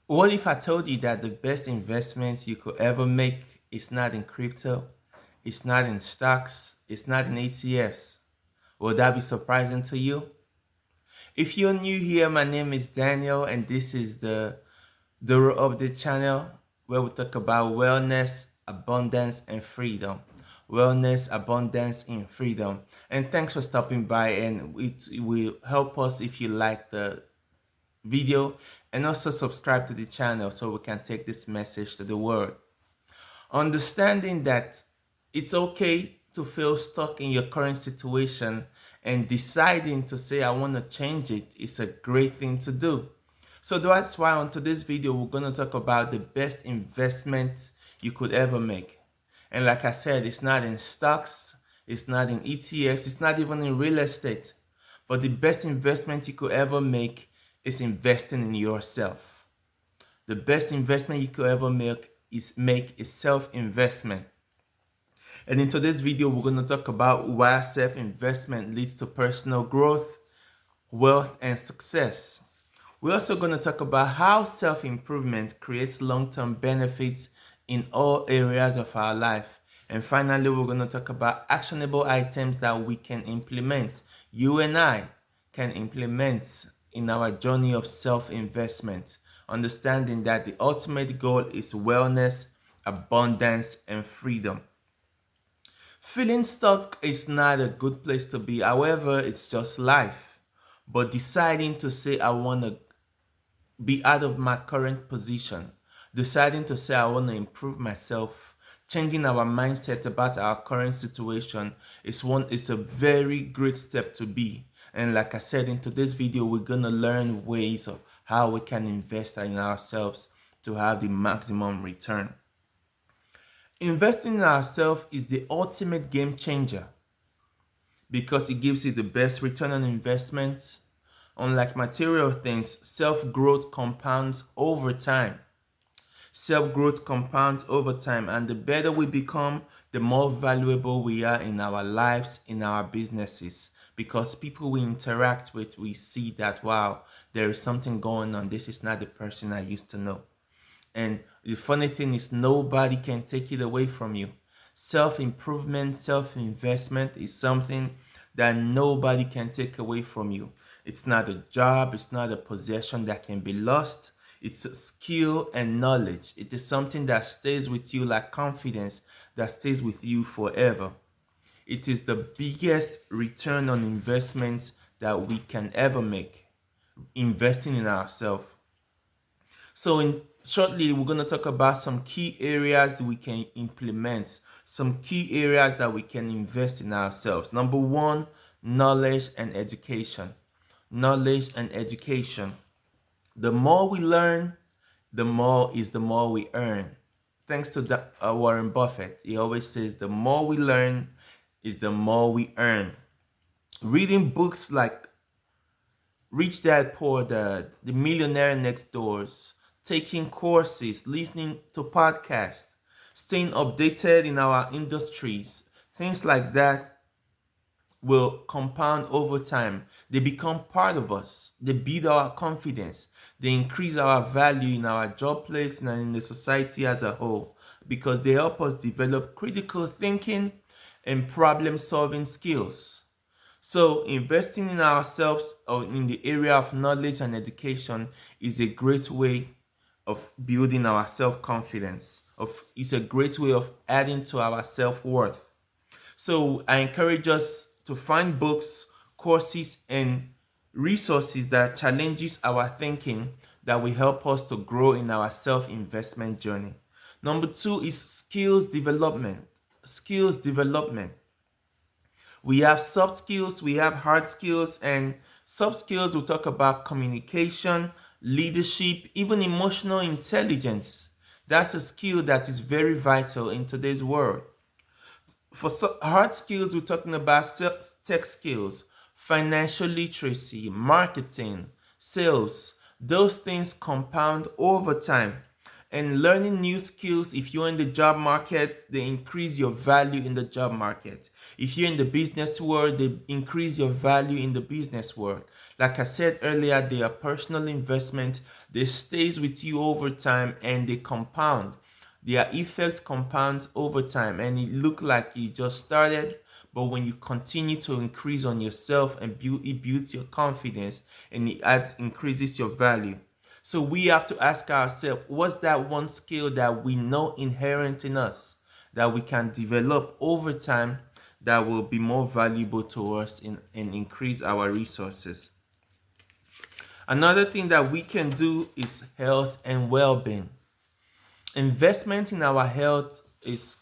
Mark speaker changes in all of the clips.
Speaker 1: What if I told you that the best investment you could ever make is not in crypto, it's not in stocks, it's not in ETFs? Will that be surprising to you? If you're new here, my name is Daniel, and this is the Doro Update channel where we talk about wellness, abundance, and freedom. Wellness, abundance, and freedom. And thanks for stopping by, and it will help us if you like the video and also subscribe to the channel so we can take this message to the world. Understanding that it's okay to feel stuck in your current situation and deciding to say I want to change it is a great thing to do. So that's why on today's video we're going to talk about the best investment you could ever make. And like I said, it's not in stocks, it's not in ETFs, it's not even in real estate. But the best investment you could ever make is investing in yourself. The best investment you could ever make is self-investment. And in today's video, we're going to talk about why self-investment leads to personal growth, wealth, and success. We're also going to talk about how self-improvement creates long-term benefits in all areas of our life. And finally, we're going to talk about actionable items that we can implement. You and I can implement in our journey of self-investment, understanding that the ultimate goal is wellness, abundance, and freedom. Feeling stuck is not a good place to be. However, it's just life. But deciding to say I want to be out of my current position, deciding to say I want to improve myself, changing our mindset about our current situation is a very great step to be. And like I said in today's video, we're gonna learn ways of how we can invest in ourselves to have the maximum return. Investing in ourselves is the ultimate game changer because it gives you the best return on investment. Unlike material things, self-growth compounds over time. Self-growth compounds over time, and the better we become, the more valuable we are in our lives, in our businesses, because people we interact with, we see that, wow, there is something going on. This is not the person I used to know. And the funny thing is, nobody can take it away from you. Self-improvement, self-investment is something that nobody can take away from you. It's not a job, it's not a possession that can be lost. It's a skill and knowledge. It is something that stays with you like confidence, that stays with you forever. It is the biggest return on investment that we can ever make, investing in ourselves. So shortly, we're going to talk about some key areas we can implement, some key areas that we can invest in ourselves. Number one, knowledge and education. Knowledge and education. The more we learn, the more we earn. Thanks to Warren Buffett. He always says the more we learn is the more we earn. Reading books like Rich Dad Poor Dad, The Millionaire Next Doors, taking courses, listening to podcasts, staying updated in our industries, things like that will compound over time. They become part of us. They build our confidence. They increase our value in our job place and in the society as a whole because they help us develop critical thinking and problem-solving skills. So investing in ourselves or in the area of knowledge and education is a great way of building our self-confidence. It's a great way of adding to our self-worth. So I encourage us to find books, courses, and resources that challenges our thinking that will help us to grow in our self-investment journey. Number two is skills development. Skills development. We have soft skills, we have hard skills, and soft skills will talk about communication, leadership, even emotional intelligence. That's a skill that is very vital in today's world. For hard skills, we're talking about tech skills, financial literacy, marketing, sales. Those things compound over time. And learning new skills, if you're in the job market, they increase your value in the job market. If you're in the business world, they increase your value in the business world. Like I said earlier, they are personal investment. They stays with you over time and they compound. Their effect compounds over time, and it look like you just started, but when you continue to increase on yourself and it builds your confidence, and it adds increases your value. So we have to ask ourselves, what's that one skill that we know inherent in us that we can develop over time that will be more valuable to us and increase our resources? Another thing that we can do is health and well-being. Investment in our health is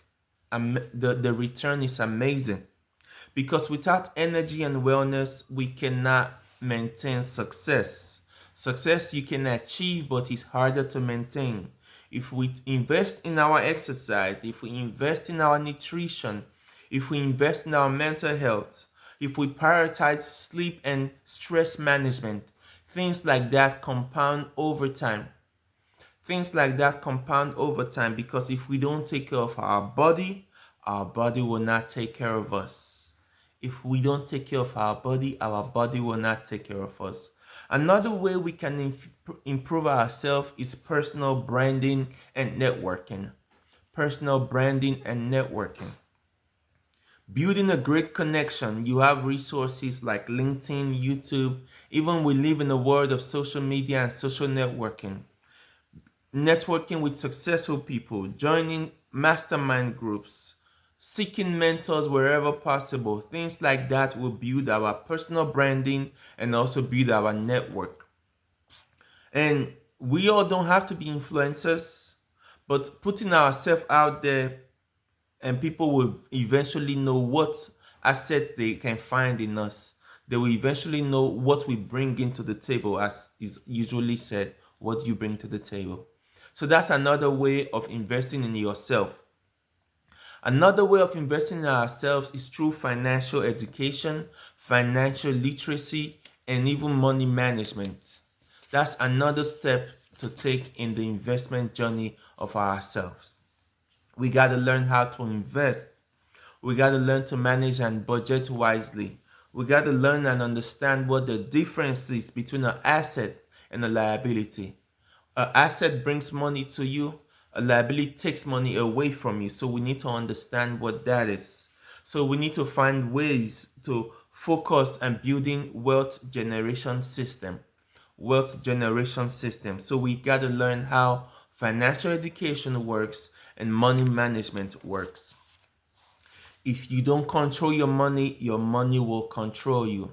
Speaker 1: the return is amazing, because without energy and wellness we cannot maintain success. Success you can achieve, but it's harder to maintain. If we invest in our exercise, if we invest in our nutrition, if we invest in our mental health, if we prioritize sleep and stress management, things like that compound over time. Things like that compound over time, because if we don't take care of our body will not take care of us. If we don't take care of our body will not take care of us. Another way we can improve ourselves is personal branding and networking. Personal branding and networking. Building a great connection. You have resources like LinkedIn, YouTube. Even we live in a world of social media and social networking. Networking with successful people, joining mastermind groups, seeking mentors wherever possible. Things like that will build our personal branding and also build our network. And we all don't have to be influencers, but putting ourselves out there, and people will eventually know what assets they can find in us. They will eventually know what we bring into the table, as is usually said, what you bring to the table. So that's another way of investing in yourself. Another way of investing in ourselves is through financial education, financial literacy, and even money management. That's another step to take in the investment journey of ourselves. We got to learn how to invest. We got to learn to manage and budget wisely. We got to learn and understand what the difference is between an asset and a liability. An asset brings money to you, a liability takes money away from you. So we need to understand what that is. So we need to find ways to focus on building wealth generation system. Wealth generation system. So we got to learn how financial education works and money management works. If you don't control your money will control you.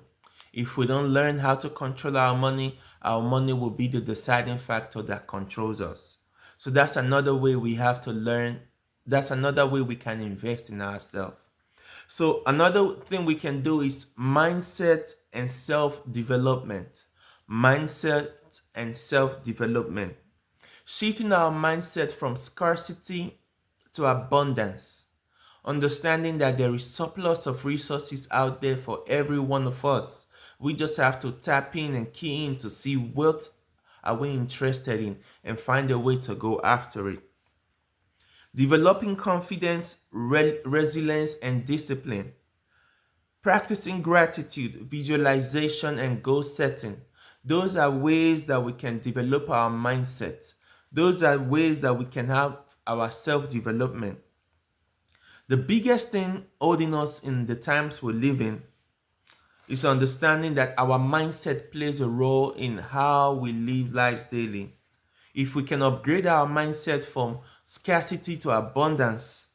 Speaker 1: If we don't learn how to control our money will be the deciding factor that controls us. So that's another way we have to learn. That's another way we can invest in ourselves. So another thing we can do is mindset and self-development. Mindset and self-development. Shifting our mindset from scarcity to abundance. Understanding that there is surplus of resources out there for every one of us. We just have to tap in and key in to see what are we interested in and find a way to go after it. Developing confidence, resilience, and discipline. Practicing gratitude, visualization, and goal setting. Those are ways that we can develop our mindset. Those are ways that we can have our self-development. The biggest thing holding us in the times we live in is understanding that our mindset plays a role in how we live lives daily. If we can upgrade our mindset from scarcity to abundance,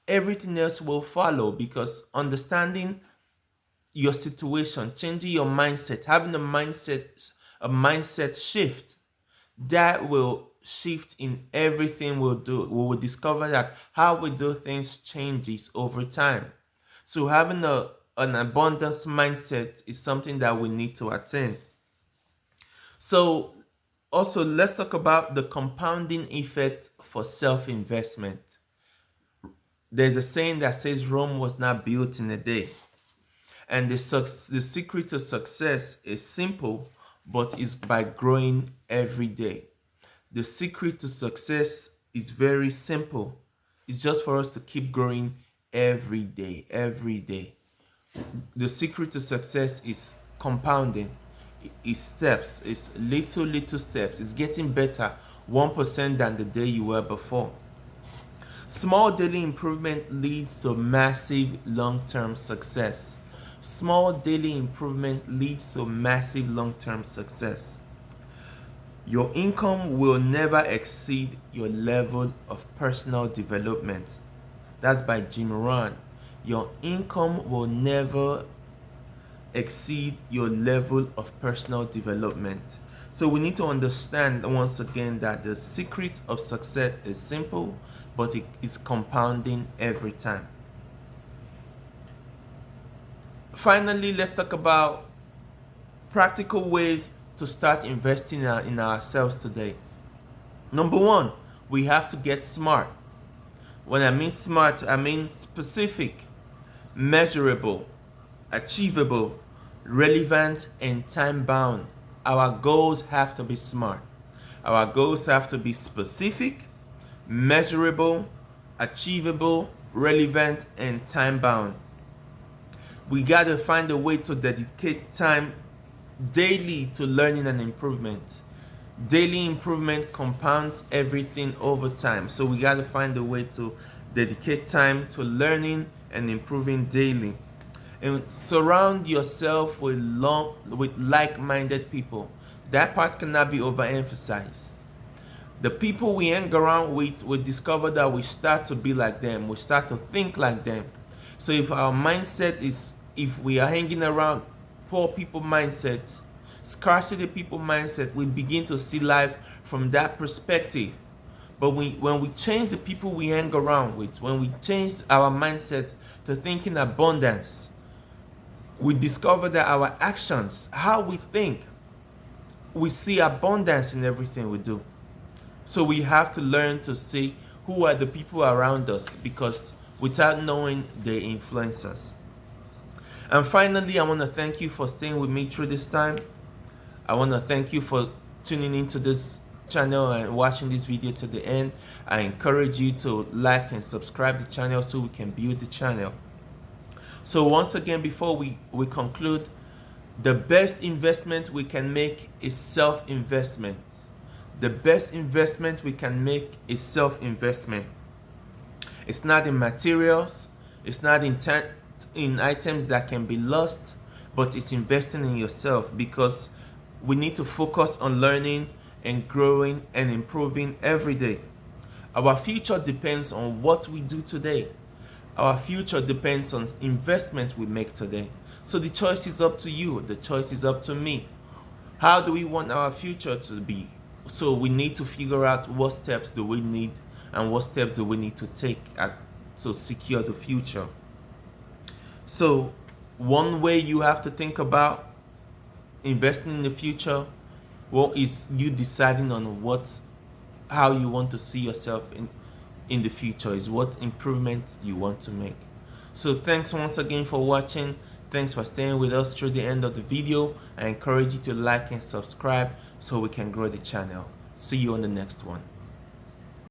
Speaker 1: everything else will follow, because understanding your situation, changing your mindset, having a mindset shift, that will shift in everything we'll do. We will discover that how we do things changes over time. So having an abundance mindset is something that we need to attain. So also let's talk about the compounding effect for self-investment. There's a saying that says Rome was not built in a day. And the secret to success is simple, but is by growing every day. The secret to success is very simple. It's just for us to keep growing every day, every day. The secret to success is compounding. It's steps, it's little steps. It's getting better 1% than the day you were before. Small daily improvement leads to massive long-term success. Small daily improvement leads to massive long-term success. Your income will never exceed your level of personal development. That's by Jim Rohn. Your income will never exceed your level of personal development. So we need to understand once again that the secret of success is simple, but it is compounding every time. Finally, let's talk about practical ways to start investing in ourselves today. Number one, we have to get smart. When I mean smart, I mean specific, measurable, achievable, relevant, and time bound. Our goals have to be smart. Our goals have to be specific, measurable, achievable, relevant, and time bound. We got to find a way to dedicate time daily to learning and improvement. Daily improvement compounds everything over time. So we got to find a way to dedicate time to learning and improving daily. And surround yourself with like-minded people. That part cannot be overemphasized. The people we hang around with, we discover that we start to be like them. We start to think like them. So if our mindset is, if we are hanging around poor people mindset, scarcity people mindset, we begin to see life from that perspective. But when we change the people we hang around with, when we change our mindset to thinking abundance, we discover that our actions, how we think, we see abundance in everything we do. So we have to learn to see who are the people around us, because without knowing, they influence us. And finally, I want to thank you for staying with me through this time. I want to thank you for tuning into this channel and watching this video to the end. I encourage you to like and subscribe the channel so we can build the channel. So once again, before we conclude, the best investment we can make is self-investment. The best investment we can make is self-investment. It's not in materials, it's not in items that can be lost, but it's investing in yourself, because we need to focus on learning and growing and improving every day. Our future depends on what we do today. Our future depends on investment we make today. So the choice is up to you. The choice is up to me. How do we want our future to be? So we need to figure out what steps do we need and what steps do we need to take to secure the future. So one way you have to think about investing in the future, well, is you deciding on how you want to see yourself in the future, is what improvements you want to make. So thanks once again for watching. Thanks for staying with us through the end of the video. I encourage you to like and subscribe so we can grow the channel. See you on the next one.